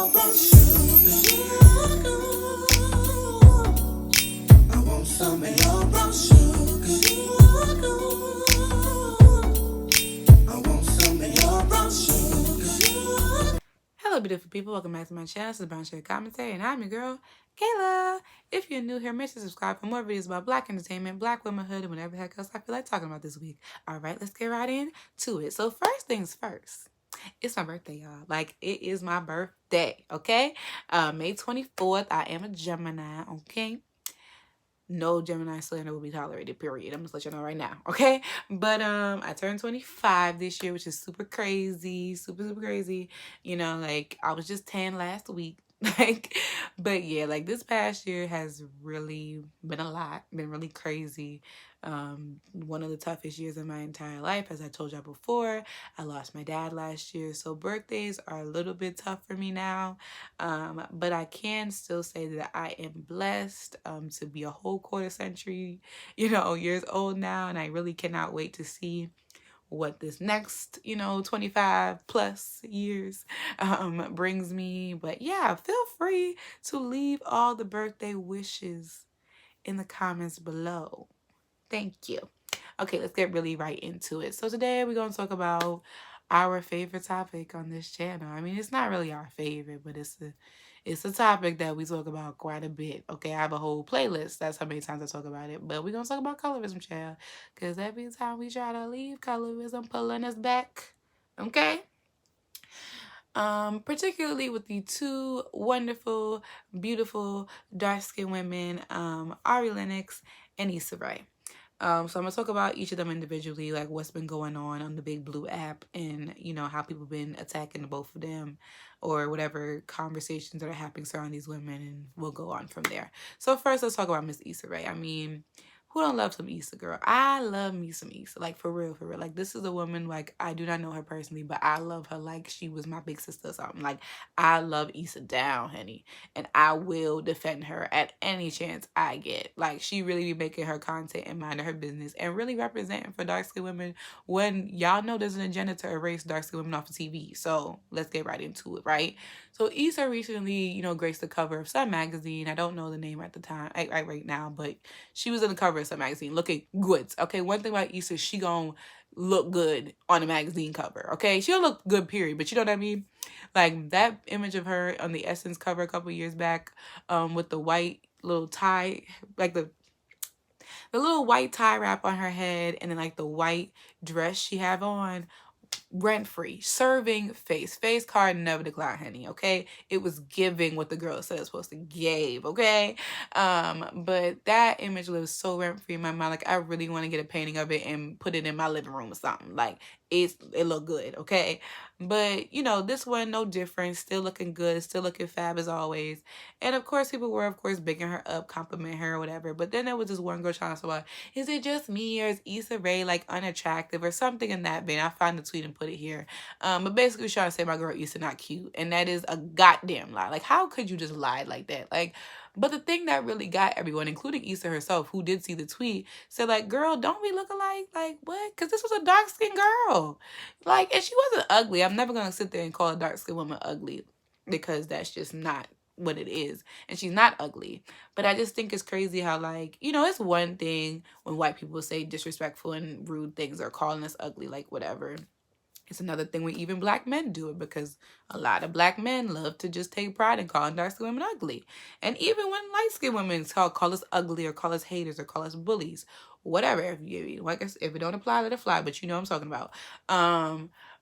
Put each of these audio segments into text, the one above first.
your brown sugar. I want some of your brown sugar. I want some of your brown sugar. Hello, beautiful people. Welcome back to my channel. This is Brownsugar Commentary, and I'm your girl, Kayla. If you're new here, make sure to subscribe for more videos about Black entertainment, Black womanhood, and whatever the heck else I feel like talking about this week. All right, let's get right into it. So first things first. It's my birthday, y'all. Like, it is my birthday, okay? May 24th. I am a Gemini, okay? No Gemini slander will be tolerated, period. I'm just let you know right now, okay? But I turned 25 this year, which is super crazy, super crazy. You know, like, I was just 10 last week. Like, but yeah, like, this past year has really been a lot, been really crazy. One of the toughest years of my entire life, as I told y'all before. I lost my dad last year, so birthdays are a little bit tough for me now. But I can still say that I am blessed to be a whole quarter century, years old now, and I really cannot wait to see what this next, 25 plus years brings me. But yeah, feel free to leave all the birthday wishes in the comments below. Thank you. Okay, let's get really right into it. So today we're going to talk about our favorite topic on this channel. I mean, it's not really our favorite, but it's a topic that we talk about quite a bit. Okay, I have a whole playlist. That's how many times I talk about it. But we're going to talk about colorism, child. Because every time we try to leave colorism, pulling us back. Okay? Particularly with the two wonderful, beautiful, dark-skinned women, Ari Lenox and Issa Rae. So I'm going to talk about each of them individually, like what's been going on the Big Blue app and, how people been attacking both of them or whatever conversations that are happening surrounding these women, and we'll go on from there. So first, let's talk about Miss Issa Rae. I mean, who don't love some Issa, girl? I love me some Issa, like for real, for real. Like, this is a woman, like, I do not know her personally, but I love her like she was my big sister or something. Like, I love Issa down, honey, and I will defend her at any chance I get. Like, she really be making her content and minding her business and really representing for dark-skinned women when y'all know there's an agenda to erase dark-skinned women off of TV. So let's get right into it, right? So Issa recently, graced the cover of some magazine. I don't know the name at the time, right now, but she was in the cover of some magazine looking good. Okay, one thing about Issa, she gonna look good on a magazine cover. Okay, she'll look good, period. But you know what I mean? Like that image of her on the Essence cover a couple years back, with the white little tie, like the little white tie wrap on her head, and then like the white dress she have on. Rent-free, serving face card, never decline, honey. Okay, it was giving what the girl said it's supposed to give. Okay, but that image lives so rent-free in my mind. Like, I really want to get a painting of it and put it in my living room or something. Like, it looked good. Okay, but this one no different, still looking good, still looking fab as always. And of course people were bigging her up, complimenting her or whatever. But then there was this one girl trying to say, is it just me, or is Issa Rae like unattractive or something in that vein? I found the tweet and put it here. But basically trying to say my girl Issa not cute, and that is a goddamn lie. Like, how could you just lie like that? Like, but the thing that really got everyone, including Issa herself, who did see the tweet, said like, girl, don't we look alike? Like, what? Because this was a dark-skinned girl. Like, and she wasn't ugly. I'm never going to sit there and call a dark-skinned woman ugly, because that's just not what it is. And she's not ugly. But I just think it's crazy how, like, it's one thing when white people say disrespectful and rude things or calling us ugly, like whatever. It's another thing when even black men do it, because a lot of black men love to just take pride in calling dark-skinned women ugly. And even when light-skinned women call us ugly or call us haters or call us bullies, whatever. If it don't apply, let it fly, but you know what I'm talking about.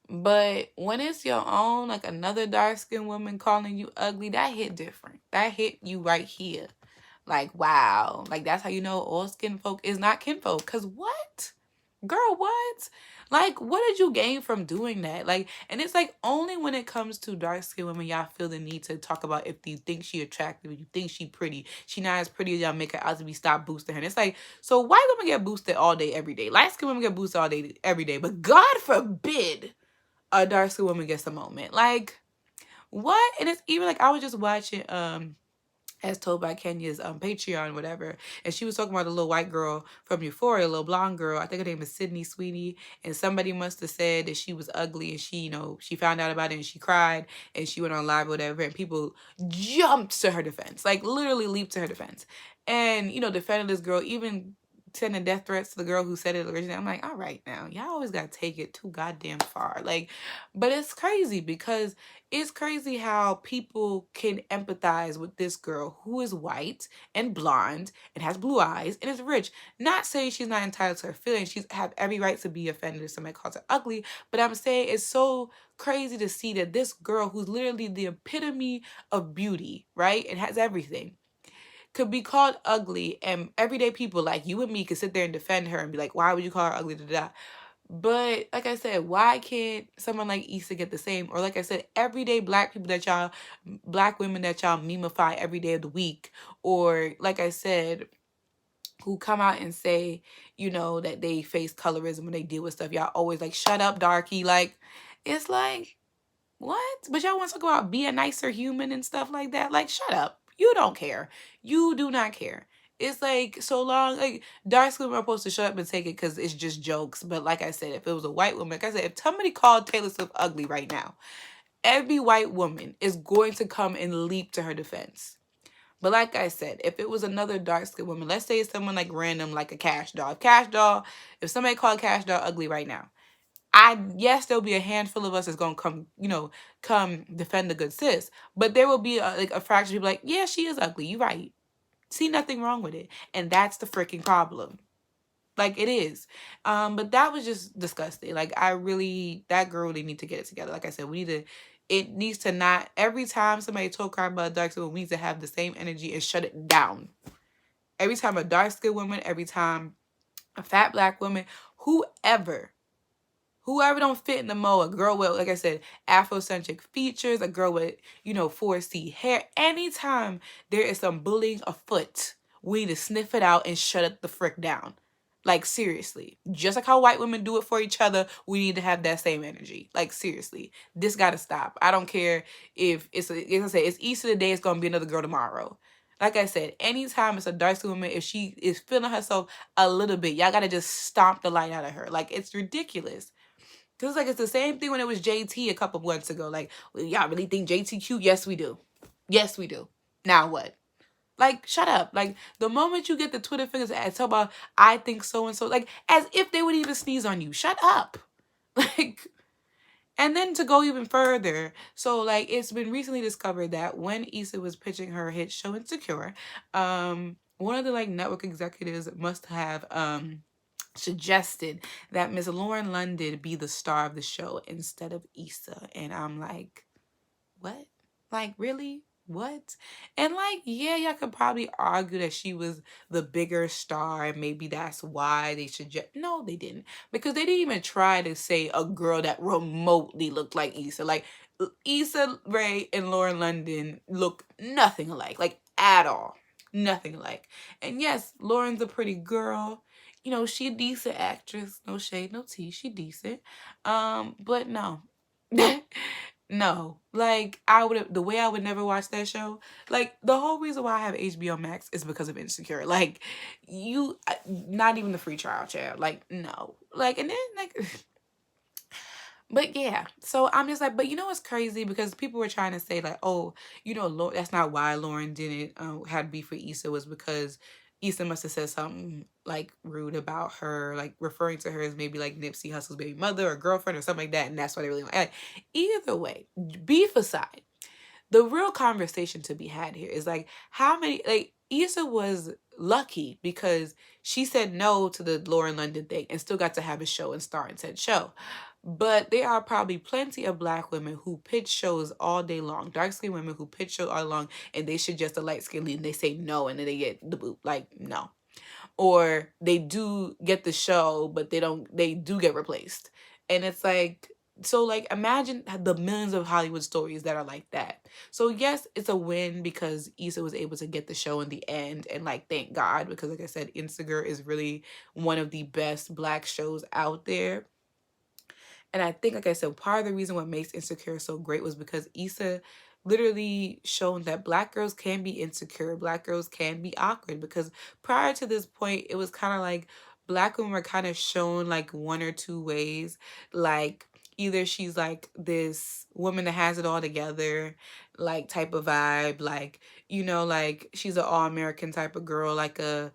But when it's your own, like another dark-skinned woman calling you ugly, that hit different. That hit you right here. Like, wow. Like, that's how you know all skin folk is not kinfolk. Because what? Girl, what? Like, what did you gain from doing that? Like, and it's like only when it comes to dark-skinned women, y'all feel the need to talk about if you think she attractive, if you think she pretty. She not as pretty as y'all make her out to be. Stop boosting her. And it's like, so white women get boosted all day, every day. Light-skinned women get boosted all day, every day. But God forbid a dark-skinned woman gets a moment. Like, what? And it's even like, I was just watching as told by Kenya's Patreon, whatever. And she was talking about the little white girl from Euphoria, a little blonde girl. I think her name is Sydney Sweeney. And somebody must have said that she was ugly, and she, she found out about it and she cried and she went on live or whatever. And people jumped to her defense, like literally leaped to her defense. And, defended this girl, even sending death threats to the girl who said it originally. I'm like, all right now, y'all always gotta take it too goddamn far. Like, but it's crazy because it's crazy how people can empathize with this girl who is white and blonde and has blue eyes and is rich. Not saying she's not entitled to her feelings. She's have every right to be offended if somebody calls her ugly. But I'm saying it's so crazy to see that this girl who's literally the epitome of beauty, right? And has everything, could be called ugly, and everyday people like you and me could sit there and defend her and be like, why would you call her ugly? But like I said, why can't someone like Issa get the same? Or like I said, everyday black people black women that y'all memify every day of the week, or like I said, who come out and say, that they face colorism when they deal with stuff. Y'all always like, shut up, darky. Like, it's like, what? But y'all want to talk about be a nicer human and stuff like that? Like, shut up. You don't care. You do not care. It's like, so long, like, dark skin women are supposed to shut up and take it because it's just jokes. But like I said, if it was a white woman, like I said, if somebody called Taylor Swift ugly right now, every white woman is going to come and leap to her defense. But like I said, if it was another dark skinned woman, let's say it's someone like random, like a Cash Doll. If somebody called Cash Doll ugly right now, yes, there'll be a handful of us that's gonna come defend the good sis, but there will be a fraction of people like, yeah, she is ugly. You right. See nothing wrong with it, and that's the freaking problem. Like, it is. But that was just disgusting. Like, that girl really need to get it together. Like I said, it needs to not, every time somebody talk crap about a dark skin woman, we need to have the same energy and shut it down. Every time a dark skin woman, every time a fat black woman, whoever don't fit in the mold, a girl with, like I said, Afrocentric features, a girl with, 4C hair, anytime there is some bullying afoot, we need to sniff it out and shut it the frick down. Like, seriously. Just like how white women do it for each other, we need to have that same energy. Like, seriously. This gotta stop. I don't care if it's Easter today, it's gonna be another girl tomorrow. Like I said, anytime it's a dark skin woman, if she is feeling herself a little bit, y'all gotta just stomp the light out of her. Like, it's ridiculous. Cause it's the same thing when it was JT a couple months ago. Like, well, y'all really think JT cute? Yes, we do. Yes, we do. Now what? Like, shut up. Like, the moment you get the Twitter fingers and talk about, I think so and so, like, as if they would even sneeze on you. Shut up. Like, and then to go even further, so like it's been recently discovered that when Issa was pitching her hit show Insecure, one of the like network executives must have suggested that Miss Lauren London be the star of the show instead of Issa. And I'm like, what? Like, really? What? And like, yeah, y'all could probably argue that she was the bigger star and maybe that's why they suggest. No, they didn't. Because they didn't even try to say a girl that remotely looked like Issa. Like, Issa Rae and Lauren London look nothing alike. Like, at all. Nothing alike. And yes, Lauren's a pretty girl. She a decent actress. No shade, no tea. She decent. But no. No. Like, the way I would never watch that show, like, the whole reason why I have HBO Max is because of Insecure. Like, not even the free trial, child. Like, no. Like, and then, like, but yeah, so I'm just like, but what's crazy? Because people were trying to say like, oh, that's not why Lauren didn't had beef with Issa, was because Issa must have said something like rude about her, like referring to her as maybe like Nipsey Hussle's baby mother or girlfriend or something like that, and that's why they really like. Either way, beef aside, the real conversation to be had here is like how many, like, Issa was lucky because she said no to the Lauren London thing and still got to have a show and star in said show. But there are probably plenty of black women who pitch shows all day long, dark skinned women who pitch shows all day long, and they suggest a light skinned lead and they say no, and then they get the boot. Like, no. Or they do get the show, but they do get replaced. And it's like, so like imagine the millions of Hollywood stories that are like that. So yes, it's a win because Issa was able to get the show in the end, and like thank God, because like I said, Insecure is really one of the best black shows out there. And I think, like I said, part of the reason what makes Insecure so great was because Issa literally shown that Black girls can be insecure, Black girls can be awkward, because prior to this point, it was kind of like Black women were kind of shown like one or two ways. Like, either she's like this woman that has it all together, like type of vibe, like, like she's an all-American type of girl, like a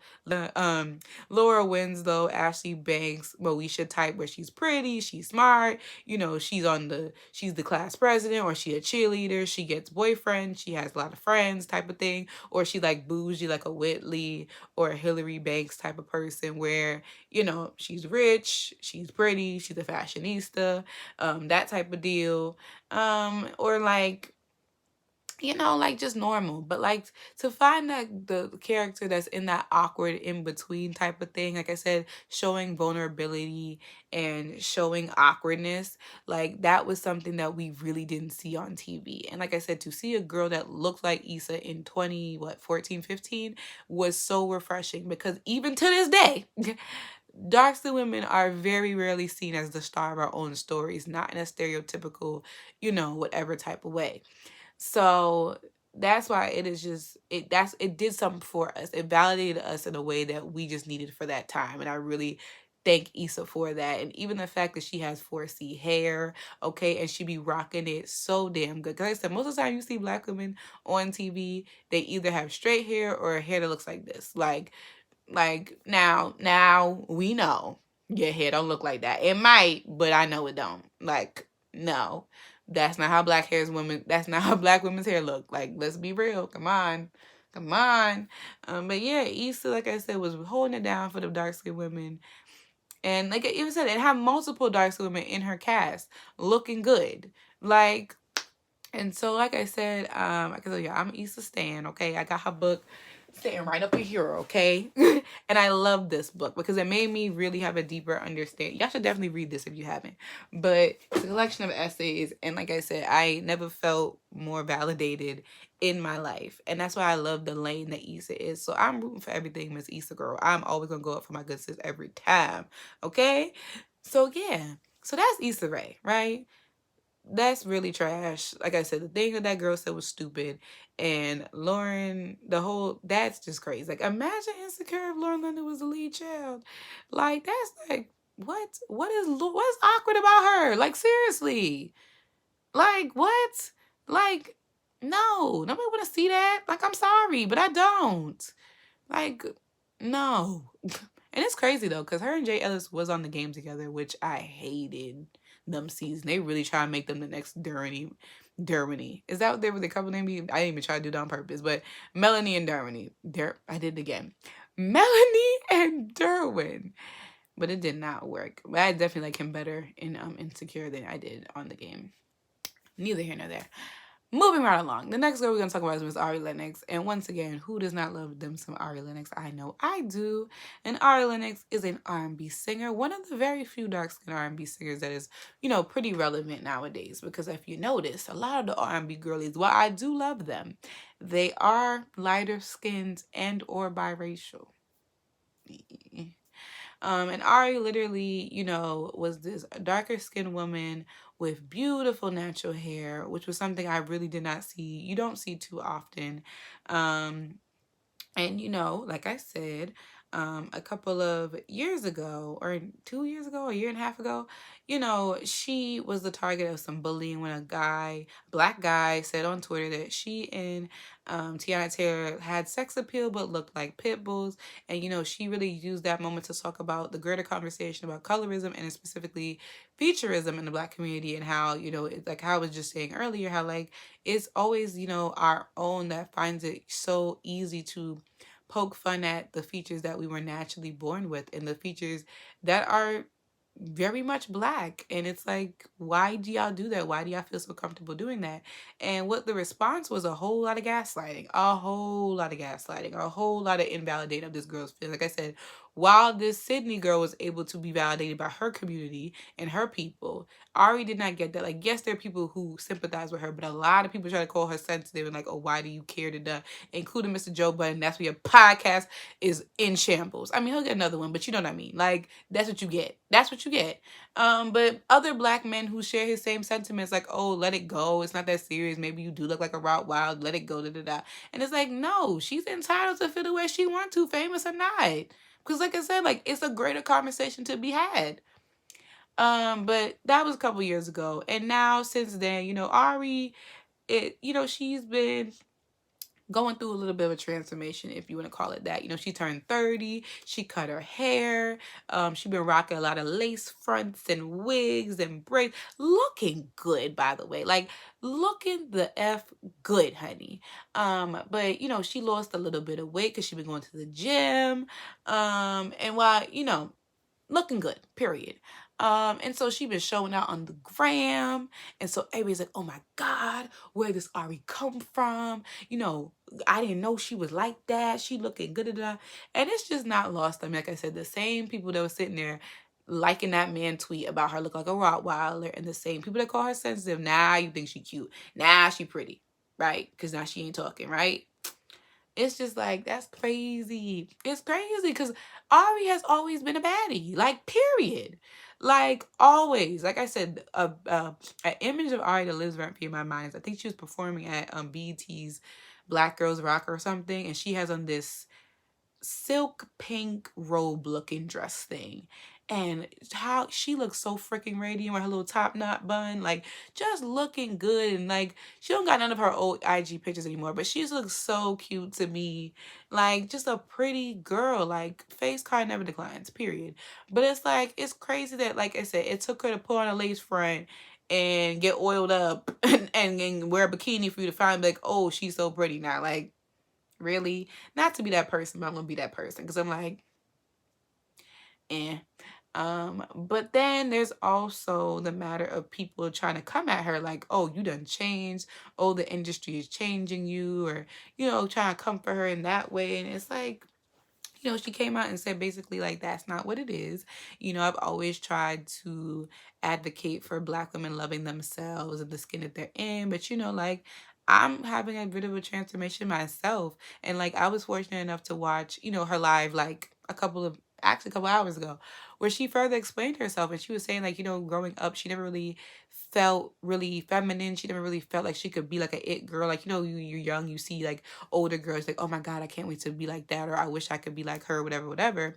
Laura Winslow, Ashley Banks, Moesha type, where she's pretty, she's smart, she's the class president, or she a cheerleader, she gets boyfriend, she has a lot of friends type of thing, or she like bougie, like a Whitley or a Hillary Banks type of person, where she's rich, she's pretty, she's a fashionista, that type of deal, or like, like just normal. But like, to find that the character that's in that awkward in between type of thing, like I said, showing vulnerability and showing awkwardness, like that was something that we really didn't see on TV. And like I said, to see a girl that looked like Issa in 14, 15 was so refreshing, because even to this day, dark-skinned women are very rarely seen as the star of our own stories, not in a stereotypical, whatever type of way. So that's why it did something for us. It validated us in a way that we just needed for that time. And I really thank Issa for that. And even the fact that she has 4C hair, okay, and she be rocking it so damn good. Because like I said, most of the time you see Black women on TV, they either have straight hair or hair that looks like this. Like now we know your hair don't look like that. It might, but I know it don't. Like, no. That's not how Black women's hair look. Like, let's be real. Come on. But yeah, Issa, like I said, was holding it down for the dark-skinned women. And like I even said, it had multiple dark-skinned women in her cast looking good. Like, and so like I said, I can tell you, I'm Issa Stan, okay? I got her book sitting right up in here, okay? And I love this book because it made me really have a deeper understanding. Y'all should definitely read this if you haven't. But it's a collection of essays, and like I said, I never felt more validated in my life. And that's why I love the lane that Issa is. So I'm rooting for everything Miss Issa, girl. I'm always gonna go up for my good sis every time, okay? So yeah. So that's Issa Rae, right? That's really trash. Like I said, the thing that girl said was stupid. And Lauren, that's just crazy. Like, imagine Insecure if Lauren London was the lead child. Like, that's like, what's awkward about her? Like, seriously. Like, what? Like, no. Nobody want to see that. Like, I'm sorry, but I don't. Like, no. And it's crazy, though, because her and Jay Ellis was on the game together, which I hated them season. They really try to make them the next Dermany. Is that what they were the couple name? I didn't even try to do that on purpose, but Melanie and Dermany. I did it again. Melanie and Derwin. But it did not work. But I definitely like him better in Insecure than I did on the game. Neither here nor there. Moving right along. The next girl we're going to talk about is Miss Ari Lenox. And once again, who does not love them some Ari Lenox? I know I do. And Ari Lenox is an R&B singer. One of the very few dark-skinned R&B singers that is, pretty relevant nowadays. Because if you notice, a lot of the R&B girlies, while I do love them, they are lighter skinned and or biracial. And Ari literally, was this darker skinned woman with beautiful natural hair, which was something I really did not see. You don't see too often. And, like I said, a couple of years ago, or 2 years ago, a year and a half ago, she was the target of some bullying when a black guy said on Twitter that she and Tiana Taylor had sex appeal but looked like pit bulls. And, she really used that moment to talk about the greater conversation about colorism and specifically featureism in the Black community, and how, it's like how I was just saying earlier, how like it's always, our own that finds it so easy to poke fun at the features that we were naturally born with and the features that are very much Black. And it's like, why do y'all do that? Why do y'all feel so comfortable doing that? And what the response was, a whole lot of gaslighting, a whole lot of invalidating of this girl's feelings. Like I said, while this Sydney girl was able to be validated by her community and her people, Ari did not get that. Like, yes, there are people who sympathize with her, but a lot of people try to call her sensitive and like, oh, why do you care to die? Including Mr. Joe Budden. That's why your podcast is in shambles. I mean, he'll get another one, but you know what I mean. Like, that's what you get. That's what you get. But other black men who share his same sentiments, like, oh, let it go. It's not that serious. Maybe you do look like a route wild. Let it go. Da da da. And it's like, no, she's entitled to feel the way she wants to, famous or not. Because like I said, like, it's a greater conversation to be had. But that was a couple years ago. And now since then, you know, Ari, she's been going through a little bit of a transformation, if you want to call it that. You know, she turned 30, she cut her hair, she been rocking a lot of lace fronts and wigs and braids, looking good, by the way, like looking the F good, honey. But you know, she lost a little bit of weight because she been going to the gym, and while, you know, looking good, period. And so she been showing out on the gram. And so everybody's like, oh my God, where does Ari come from? You know, I didn't know she was like that. She looking good. And it's just not lost. I mean, like I said, the same people that were sitting there liking that man tweet about her look like a Rottweiler, and the same people that call her sensitive, now you think she cute. Now she pretty, right? Because now she ain't talking, right? It's just like, that's crazy. It's crazy because Ari has always been a baddie, like, period. Like, always. Like I said, an image of Ari that lives rent free in my mind is, I think she was performing at BET's Black Girls Rock or something, and she has on this silk pink robe looking dress thing, and how she looks so freaking radiant with her little top knot bun, like just looking good. And like, she don't got none of her old IG pictures anymore, but she just looks so cute to me, like just a pretty girl. Like, face card never declines, period. But it's like, it's crazy that, like I said, it took her to put on a lace front and get oiled up and wear a bikini for you to find, like, oh, she's so pretty now. Like, really? Not to be that person, but I'm gonna be that person because I'm like, eh. But then there's also the matter of people trying to come at her like, oh, you done changed, oh, the industry is changing you, or, you know, trying to comfort her in that way. And it's like, you know, she came out and said basically, like, that's not what it is. You know, I've always tried to advocate for Black women loving themselves and the skin that they're in. But, you know, like, I'm having a bit of a transformation myself. And, like, I was fortunate enough to watch, you know, her live, like, a couple hours ago, where she further explained herself. And she was saying, like, you know, growing up, she never really felt really feminine. She never really felt like she could be like a it girl. Like, you know, you're young, you see like older girls, like, oh my God, I can't wait to be like that, or I wish I could be like her, whatever.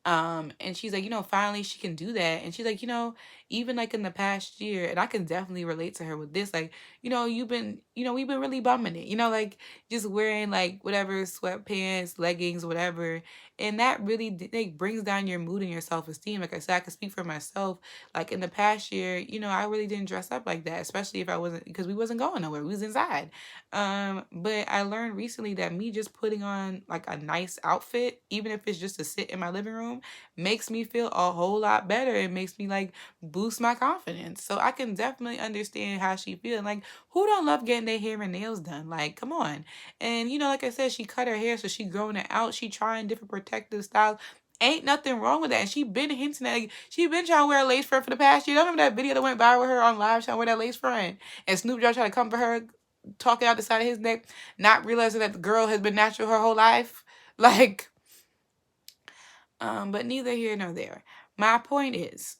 And she's like, you know, finally she can do that. And she's like, you know, even like in the past year, and I can definitely relate to her with this, like, you know, we've been really bumming it, you know, like just wearing like whatever, sweatpants, leggings, whatever. And that really like brings down your mood and your self-esteem. Like I said, I can speak for myself. Like in the past year, you know, I really didn't dress up like that, especially if I wasn't, because we wasn't going nowhere. We was inside. But I learned recently that me just putting on like a nice outfit, even if it's just to sit in my living room, makes me feel a whole lot better. It makes me like boost my confidence. So I can definitely understand how she feels. Like, who don't love getting their hair and nails done? Like, come on. And you know, like I said, she cut her hair, so she growing it out. She trying different protective styles. Ain't nothing wrong with that. And she been hinting at, like, she been trying to wear a lace front for the past year. Don't remember that video that went viral with her on live trying to wear that lace front? And Snoop Dogg trying to comfort her, talking out the side of his neck, not realizing that the girl has been natural her whole life. Like, but neither here nor there. My point is,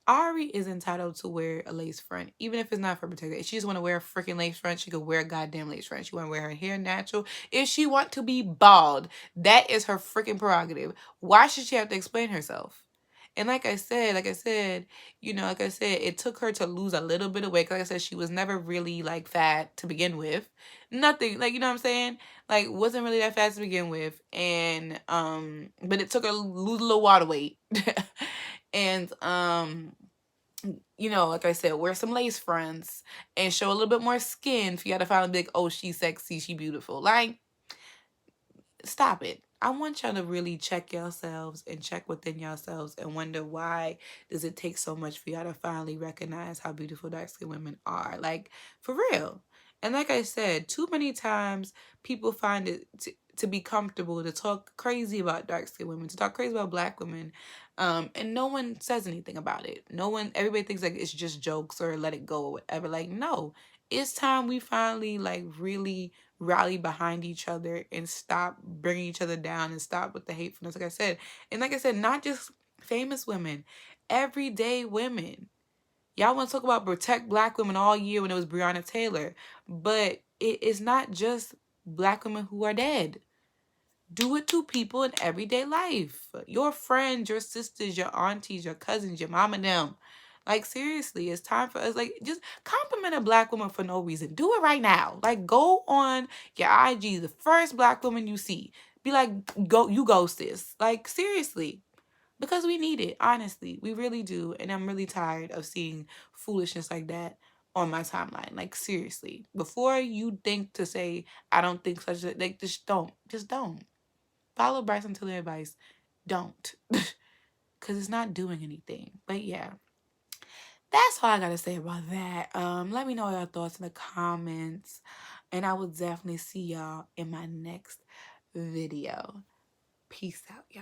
Ari is entitled to wear a lace front, even if it's not for protective. If she just want to wear a freaking lace front, she could wear a goddamn lace front. She want to wear her hair natural. If she want to be bald, that is her freaking prerogative. Why should she have to explain herself? And like I said, you know, like I said, it took her to lose a little bit of weight. Like I said, she was never really like fat to begin with. Nothing, like, you know what I'm saying? Like, wasn't really that fat to begin with. And, but it took her to lose a little water weight. And, you know, like I said, wear some lace fronts and show a little bit more skin for you to finally be like, oh, she's sexy, she beautiful. Like, stop it. I want y'all to really check yourselves and check within yourselves and wonder, why does it take so much for y'all to finally recognize how beautiful dark-skinned women are? Like, for real. And like I said, too many times people find it to be comfortable to talk crazy about dark-skinned women, to talk crazy about Black women, and no one says anything about it. Everybody thinks like it's just jokes or let it go or whatever. Like, no, it's time we finally like really rally behind each other and stop bringing each other down and stop with the hatefulness, like I said, not just famous women, everyday women. Y'all want to talk about protect Black women all year when it was Breonna Taylor, but it is not just Black women who are dead. Do it to people in everyday life. Your friends, your sisters, your aunties, your cousins, your mom and them. Like, seriously, it's time for us. Like, just compliment a Black woman for no reason. Do it right now. Like, go on your IG, the first Black woman you see. Be like, go sis. Like, seriously. Because we need it, honestly. We really do. And I'm really tired of seeing foolishness like that on my timeline. Like, seriously. Before you think to say, I don't think such a, like, just don't. Just don't. Follow Bryson Tiller advice. Don't. Because it's not doing anything. But yeah. That's all I got to say about that. Let me know your thoughts in the comments. And I will definitely see y'all in my next video. Peace out, y'all.